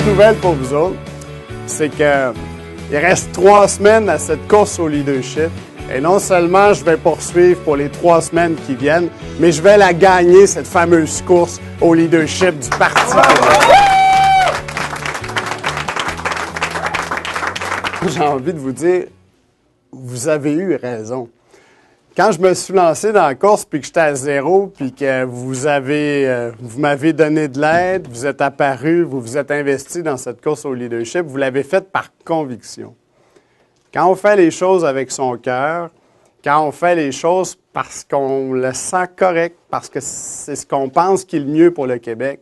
petite nouvelle pour vous autres, c'est que il reste 3 semaines à cette course au leadership. Et non seulement je vais poursuivre pour les 3 semaines qui viennent, mais je vais la gagner, cette fameuse course au leadership du Parti québécois. J'ai envie de vous dire, vous avez eu raison. Quand je me suis lancé dans la course, puis que j'étais à zéro, puis que vous m'avez donné de l'aide, vous êtes apparu, vous vous êtes investi dans cette course au leadership, vous l'avez faite par conviction. Quand on fait les choses avec son cœur, quand on fait les choses parce qu'on le sent correct, parce que c'est ce qu'on pense qui est le mieux pour le Québec,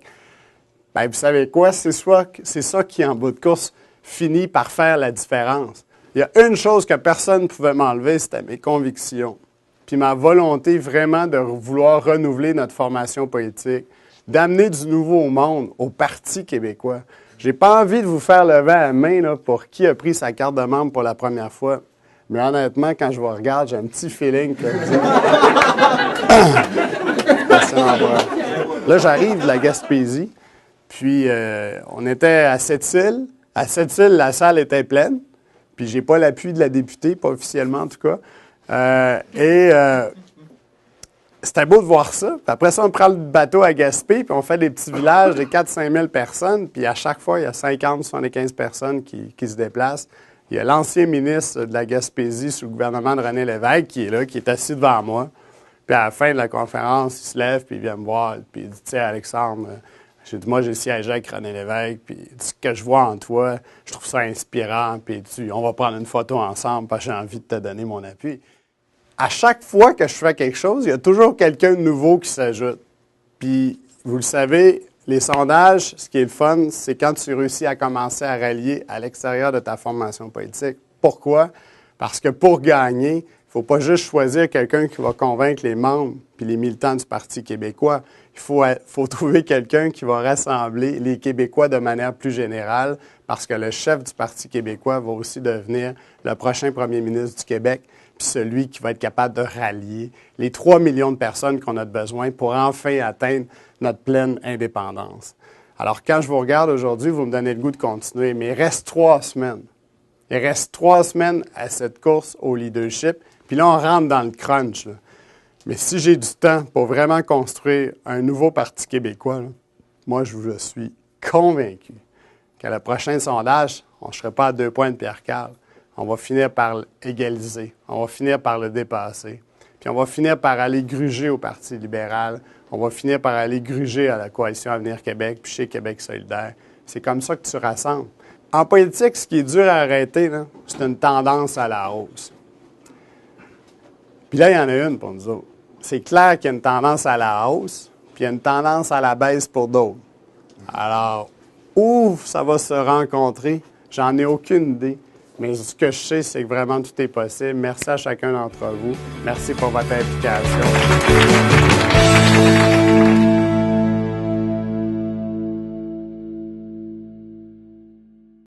bien, vous savez quoi? C'est ça qui, en bout de course, finit par faire la différence. Il y a une chose que personne ne pouvait m'enlever, c'était mes convictions. Puis ma volonté vraiment de vouloir renouveler notre formation politique, d'amener du nouveau au monde, au Parti québécois. J'ai pas envie de vous faire lever la main là, pour qui a pris sa carte de membre pour la première fois. Mais honnêtement, quand je vous regarde, j'ai un petit feeling que... Là, j'arrive de la Gaspésie, puis on était à Sept-Îles. À Sept-Îles, la salle était pleine, puis j'ai pas l'appui de la députée, pas officiellement en tout cas. C'était beau de voir ça. Puis après ça, on prend le bateau à Gaspé, puis on fait des petits villages de 4-5 000 personnes, puis à chaque fois, il y a 50-75 personnes qui se déplacent. Il y a l'ancien ministre de la Gaspésie sous le gouvernement de René Lévesque qui est là, qui est assis devant moi. Puis à la fin de la conférence, il se lève, puis il vient me voir, puis il dit « Tu sais, Alexandre, moi, j'ai siégé avec René Lévesque, puis ce que je vois en toi, je trouve ça inspirant, puis on va prendre une photo ensemble parce que j'ai envie de te donner mon appui. » À chaque fois que je fais quelque chose, il y a toujours quelqu'un de nouveau qui s'ajoute. Puis, vous le savez, les sondages, ce qui est le fun, c'est quand tu réussis à commencer à rallier à l'extérieur de ta formation politique. Pourquoi? Parce que pour gagner, il ne faut pas juste choisir quelqu'un qui va convaincre les membres puis les militants du Parti québécois. Il faut trouver quelqu'un qui va rassembler les Québécois de manière plus générale parce que le chef du Parti québécois va aussi devenir le prochain premier ministre du Québec puis celui qui va être capable de rallier les 3 millions de personnes qu'on a besoin pour enfin atteindre notre pleine indépendance. Alors, quand je vous regarde aujourd'hui, vous me donnez le goût de continuer, mais il reste 3 semaines. Il reste 3 semaines à cette course au leadership, puis là, on rentre dans le crunch, là. Mais si j'ai du temps pour vraiment construire un nouveau Parti québécois, là, moi, je suis convaincu qu'à le prochain sondage, on ne serait pas à 2 points de Pierre-Carl. On va finir par l'égaliser. On va finir par le dépasser. Puis on va finir par aller gruger au Parti libéral. On va finir par aller gruger à la Coalition Avenir Québec, puis chez Québec solidaire. C'est comme ça que tu rassembles. En politique, ce qui est dur à arrêter, là, c'est une tendance à la hausse. Puis là, il y en a une pour nous autres. C'est clair qu'il y a une tendance à la hausse, puis il y a une tendance à la baisse pour d'autres. Alors, où ça va se rencontrer, j'en ai aucune idée. Mais ce que je sais, c'est que vraiment tout est possible. Merci à chacun d'entre vous. Merci pour votre implication.